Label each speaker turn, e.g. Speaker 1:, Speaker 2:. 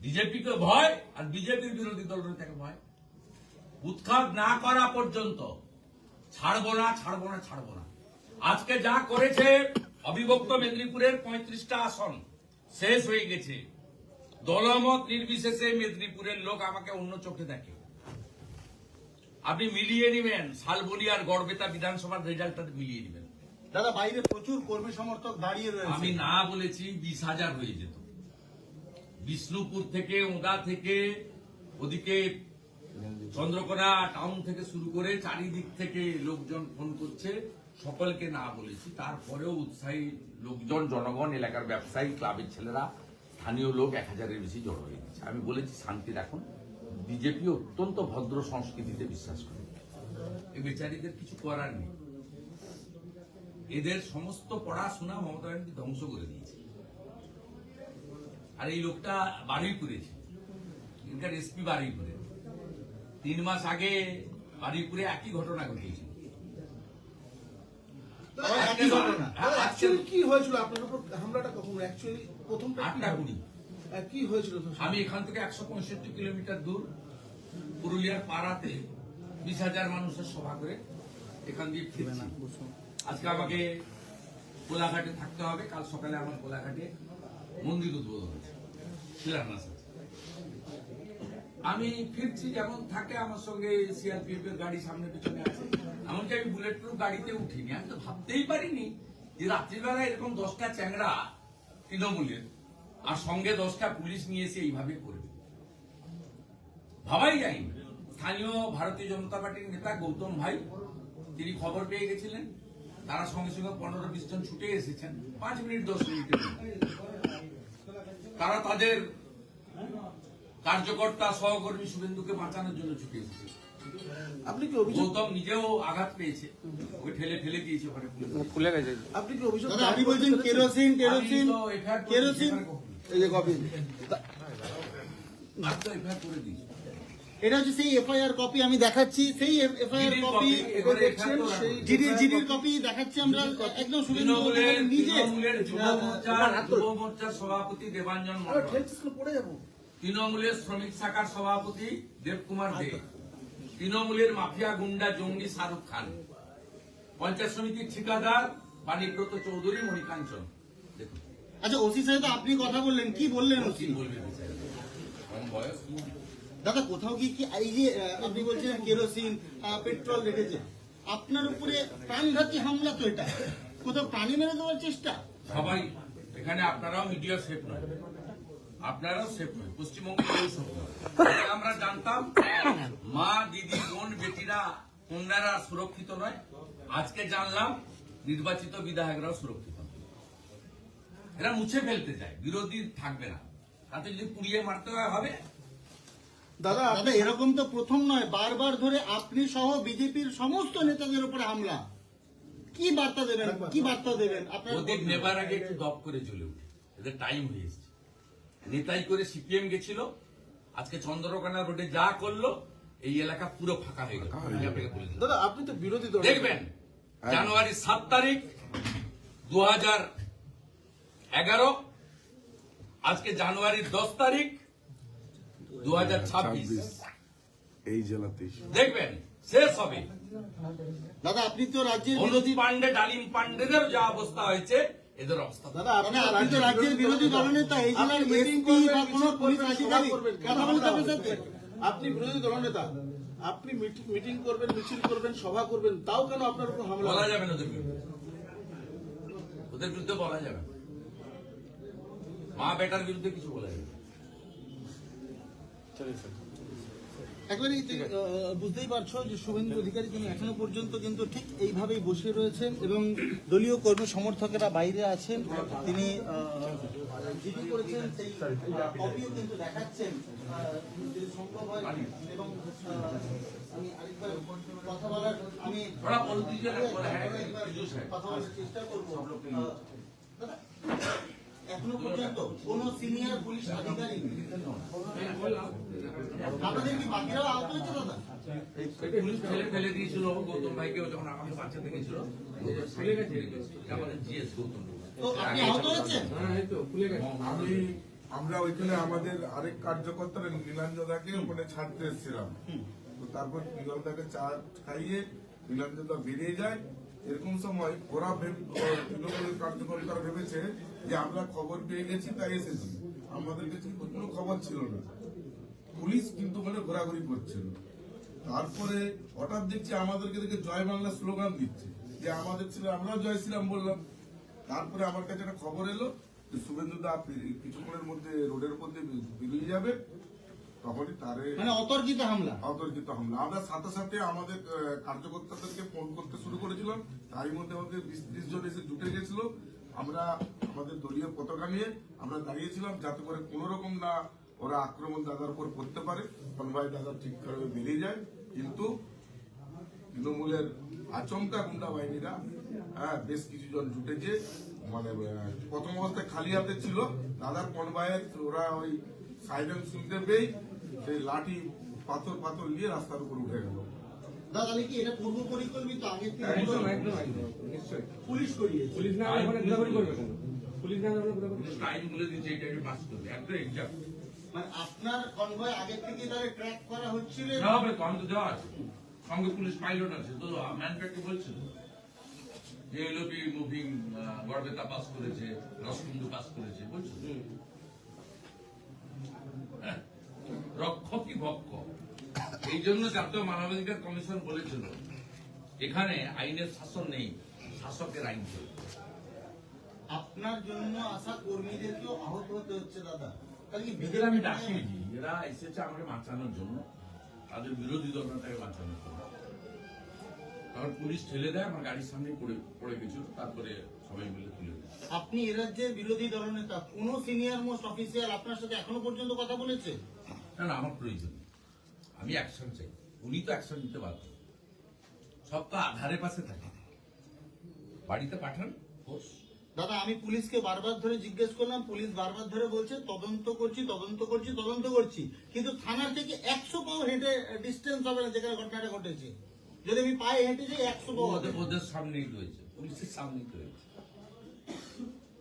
Speaker 1: বিজেপিকে ভয় আর বিজেপির বিরোধী দলনেতাকে ভয়। উৎখাত না করা পর্যন্ত ছাড়বো না, ছাড়বো না, ছাড়বো না। আজকে যা করেছে, অবিভক্ত মেদিনীপুরের 35টা আসন শেষ হয়ে গেছে। দলমত নির্বিশেষে মেদিনীপুরের লোক আমাকে অন্য চোখে দেখে। আপনি মিলিয়ে নেবেন, শালবনী আর গড়বেতা বিধানসভার রেজাল্টটা মিলিয়ে নেবেন।
Speaker 2: দাদা, বাইরে প্রচুর কর্মী সমর্থক দাঁড়িয়ে রয়েছে।
Speaker 1: আমি না বলেছি 20,000 হয়ে যেত। বিষ্ণুপুর থেকে, ওদা থেকে, ওদিকে চন্দ্রকোনা টাউন থেকে শুরু করে চারিদিক থেকে লোকজন ফোন করছে, সকলকে না বলেছি। তারপরেও উৎসাহী লোকজন, জনগণ, এলাকার ব্যবসায়ী, ক্লাবের ছেলেরা, স্থানীয় লোক 1000-এর বেশি জড়ো হয়ে গেছে। আমি বলেছি শান্তি রাখুন। বিজেপি অত্যন্ত ভদ্র সংস্কৃতিতে বিশ্বাস করে। এই বেচারীদের কিছু করার নেই। এদের সমস্ত পড়াশোনা মমতা ব্যানার্জি ধ্বংস করে দিয়েছে। আর এই লোকটা বারুইপুরেছে, এখানকার এসপি বারুইপুরে। 3 মাস আগে বারুইপুরে একই ঘটনা ঘটিয়েছিল।
Speaker 2: কি হয়েছিল আপনার উপর হামলাটা? কখন অ্যাকচুয়ালি প্রথমটা
Speaker 1: 8টা 20
Speaker 2: কি হয়েছিল?
Speaker 1: আমি এখান থেকে 165 কিলোমিটার দূর পুরুলিয়ার পাড়াতে 20,000 মানুষের সভা করে এখান দিয়ে ফিরছি। আজকে আমাকে কোলাঘাটে থাকতে হবে। কাল সকালে আমার কোলাঘাটে মন্দির উদ্বোধন হচ্ছে, শিলান্যাস আছে। আমি ফিরছি, যেমন থাকে আমার সঙ্গে সিআরপিএফ এর গাড়ি সামনে পিছনে আছে। এমনকি আমি বুলেট প্রুফ গাড়িতে উঠিনি। আমি তো ভাবতেই পারিনি যে রাত্রিবেলা এরকম 10টা চ্যাংড়া তৃণমূলের আর সঙ্গে 10টা পুলিশ নিয়ে এসে এইভাবে করবে, ভাবাই যায়নি। স্থানীয় ভারতীয় জনতা পার্টির নেতা গৌতম ভাই, তিনি খবর পেয়ে গেছিলেন। তারা সঙ্গে সঙ্গে 15-20 জন ছুটে এসেছেন 5 মিনিট 10 মিনিটের মধ্যে। তারা তাদের কার্যকর্তা, সহকর্মী শুভেন্দুকে বাঁচানোর জন্য ছুটে এসেছে।
Speaker 2: আপনি কি
Speaker 1: গৌতম নিজেও আঘাত পেয়েছে, ওকে ঠেলে ফেলে দিয়েছে ওখানে,
Speaker 3: খুলে গেছে।
Speaker 2: আপনি কি অভিযোগ? আপনি বলছেন কেরোসিন এই যে কপি,
Speaker 1: এফআইআর করে দিয়েছে।
Speaker 2: এটা হচ্ছে সেই এফআইআর কপি আমি দেখাচ্ছি। সেই এফআইআর কপি দেখছেন, জিডির কপি দেখাচ্ছি আমরা। একদম শুভেন্দু নিজে।
Speaker 1: যুব মোর্চার সভাপতি দেবাঞ্জন মণ্ডল,
Speaker 2: পড়ে যাবো।
Speaker 1: তৃণমূলের শ্রমিক শাখার সভাপতি দেবকুমার দে, তৃণমূলের মাফিয়া গুন্ডা জঙ্গি শাহরুখ খান, পঞ্চায়েত সমিতির ঠিকাদার বাণীব্রত চৌধুরী, মণিকাঞ্চন। দেখুন।
Speaker 2: আচ্ছা, ওসি সাহেব আপনি কথা বললেন, কি বললেন ওসি?
Speaker 1: বলবে কম বয়স।
Speaker 2: দাদা, কোথাও কি এই যে আপনি বলছেন কেরোসিন, পেট্রোল রেখেছে, আপনার উপরে প্রাণঘাতী হামলা তো এটা? কোথাও প্রাণী মেরে দেওয়ার চেষ্টা?
Speaker 1: সবাই এখানে, আপনারাও মিডিয়া সেফ নয়, আপনারাও সেফ নয়, পশ্চিমবঙ্গে কেউ সেফ নয়। আমরা জানতাম মা, দিদি, বোন, বেটিরা, কন্যারা সুরক্ষিত নয়। আজকে জানলাম নির্বাচিত বিধায়করাও সুরক্ষিত নয়। এরা মুছে ফেলতে চায়, বিরোধী থাকবে না। তাতে যদি পুড়িয়ে মারতে হবে।
Speaker 2: দাদা, এরকম তো প্রথম নয়, বারবার ধরে আপনি সহ বিজেপির সমস্ত নেতাদের উপরে হামলা। কি বার্তা দেবেন? কি বার্তা দেবেন?
Speaker 1: ওদের নেবার আগে একটু দপ করে চলে উঠে, এদের টাইম হয়ে এসছে। নেতাই করে সিপিএম গেছিল, আজকে চন্দ্রকোনা রোডে যা করলো, এই এলাকা পুরো ফাঁকা হয়ে গেল।
Speaker 2: দাদা, আপনি তো বিরোধী দল।
Speaker 1: দেখবেন জানুয়ারি 7 তারিখ 2011, আজকে জানুয়ারির 10 তারিখ 2026,
Speaker 4: এই জেলাতে
Speaker 1: দেখবেন শেষ হবে।
Speaker 2: দাদা, আপনি তো রাজ্যের
Speaker 1: বিরোধী পান্ডে, ডালিম পান্ডেদের যা অবস্থা হয়েছে, এদের অবস্থা।
Speaker 2: দাদা, আপনি তো রাজ্যের বিরোধী দলনেতা, এই জেলার এসপি বা কোনো পুলিশ আধিকারিক কথা বলতে হবে। আপনি বিরোধী দলনেতা, আপনি মিটিং করবেন, মিছিল করবেন, সভা করবেন, তাও কেন আপনার উপর হামলা?
Speaker 1: বলা যাবে না ওদের বিরুদ্ধে, ওদের বিরুদ্ধে বলা যাবে না। মা বেটার বিরুদ্ধে কিছু বলা যাবে না।
Speaker 2: একবারে বুঝতেই পারছো যে শুভেন্দু অধিকারী তিনি এখনো পর্যন্ত কিন্তু ঠিক এইভাবেই বসে রয়েছেন এবং দলীয় কর্মী সমর্থকেরা বাইরে আছেন। তিনি জিডি করেছেন, সেই কপিও কিন্তু দেখাচ্ছেন যদি সম্ভব হয়। এবং আমি আরেকবার কথা বলার চেষ্টা করবো। এখনো পর্যন্ত কোন সিনিয়র পুলিশ আধিকারিক আপনাদের কি বাকিরাও আহত হয়েছে? দাদা,
Speaker 1: পুলিশ ফেলে দিয়েছিল গৌতম ভাইকে যখন আমাকে বাঁচাতে গেছিল, আমাদের জিএস গৌতম।
Speaker 2: তো আপনি আহত হয়েছেন?
Speaker 1: আমি
Speaker 3: আমরা ওইখানে আমাদের আরেক কার্যকর্তারা নীলাঞ্জদাকে ওখানে ছাড়তে এসেছিলাম। তো তারপর নীলাঞ্জদাকে চা খাইয়ে নীলাঞ্জদা বেরিয়ে যায়। এরকম সময় ওরা তৃণমূলের কার্যকর্তারা ভেবেছে যে আমরা খবর পেয়ে গেছি তাই এসেছি, আমাদের কাছে কোনো খবর ছিল না। পুলিশ কিন্তু ওখানে ঘোরাঘুরি করছিল। তারপরে হঠাৎ দেখছি আমাদেরকে দেখে জয় বাংলা স্লোগান দিচ্ছে, যে আমাদের ছিল, আমরাও জয় শ্রীরাম বললাম। তারপরে আমার কাছে একটা খবর এলো যে শুভেন্দু দা কিছুক্ষণের মধ্যে রোডের উপর দিয়ে বেরিয়ে যাবে। তখনই তারে
Speaker 2: মানে অতর্কিত হামলা।
Speaker 3: অতর্কিত হামলা। আমরা সাথে সাথে আমাদের কার্যকর্তাদেরকে ফোন করতে শুরু করেছিলাম। তারই মধ্যে আমাদের 20-30 জন এসে জুটে গেছিল। আমরা আমাদের দলীয় পতাকা নিয়ে আমরা দাঁড়িয়েছিলাম যাতে করে কোন রকম না ওরা আক্রমণ দাদার উপর করতে পারে, কনভয় দাদা ঠিকভাবে বেরিয়ে যায়। কিন্তু তৃণমূলের আচমকা গুন্ডা বাহিনীরা বেশ কিছু জন জুটেছে। মানে প্রথম অবস্থায় খালি হাতে ছিল, দাদার কনভয়ের ওরা ওই সাইলেন্স শুনতে পেয়ে সেই লাঠি পাথর নিয়ে রাস্তার উপর উঠে গেল।
Speaker 2: দাদা তাহলে কি এটা পূর্ব পরিকল্পিত আগে থেকে?
Speaker 5: একদম একদম একদম নিশ্চয়ই।
Speaker 2: পুলিশ করিয়েছে।
Speaker 5: পুলিশ না হলে ওখানে ঘোরাঘুরি করবে কেন? পুলিশ না হলে ঘোরাঘুরি
Speaker 1: পুলিশ টাইম বলে দিচ্ছে এটা একটু পাস করবে, একদম এক্সাক্ট
Speaker 2: মানে আপনার কনভয় আগে থেকে তাহলে ট্র্যাক করা হচ্ছিল।
Speaker 1: দেওয়া হবে তো, আমি তো দেওয়া আছে, সঙ্গে পুলিশ পাইলট আছে তো। ম্যানপ্যাককে বলছিল যে এলওপি মুভিং গড়বেতা পাস করেছে, রসকুন্ডু পাস করেছে, বলছো রক্ষক কি ভক্ষ। এই জন্য জাতীয় মানবাধিকার কমিশন বলেছিল এখানে আইনের শাসন নেই, শাসকের আইন চলছে।
Speaker 2: আপনার জন্য আসা কর্মীদেরকেও আহত হতে হচ্ছে দাদা। তাহলে কি
Speaker 1: এদের আমি ডাকিনি, এরা এসেছে আমাকে বাঁচানোর জন্য, তাদের বিরোধী দলটাকে বাঁচানোর জন্য। কারণ পুলিশ ঠেলে দেয়, আমার গাড়ির সামনে পড়ে গেছিল, তারপরে সবাই মিলে তুলে দেয়।
Speaker 2: আপনি এ রাজ্যের বিরোধী দলনেতা, কোন সিনিয়র মোস্ট অফিসিয়াল আপনার সাথে এখনো পর্যন্ত কথা বলেছে?
Speaker 1: না না, আমার প্রয়োজন নেই। আমি অ্যাকশন চাই, উনি তো অ্যাকশন নিতে বাধ্য। সব তো আধারের পাশে থাকে, বাড়িতে পাঠান ফোর্স।
Speaker 2: দাদা আমি পুলিশকে বারবার ধরে জিজ্ঞেস করলাম, পুলিশ বারবার ধরে বলছে তদন্ত করছি, কিন্তু থানার থেকে 100 পাও হেঁটে ডিস্টেন্স হবে না যেখানে ঘটনাটা ঘটেছে। যদি আমি পায়ে হেঁটে যাই 100 পাও হবে।
Speaker 1: ওদের সামনেই রয়েছে, পুলিশের সামনেই রয়েছে।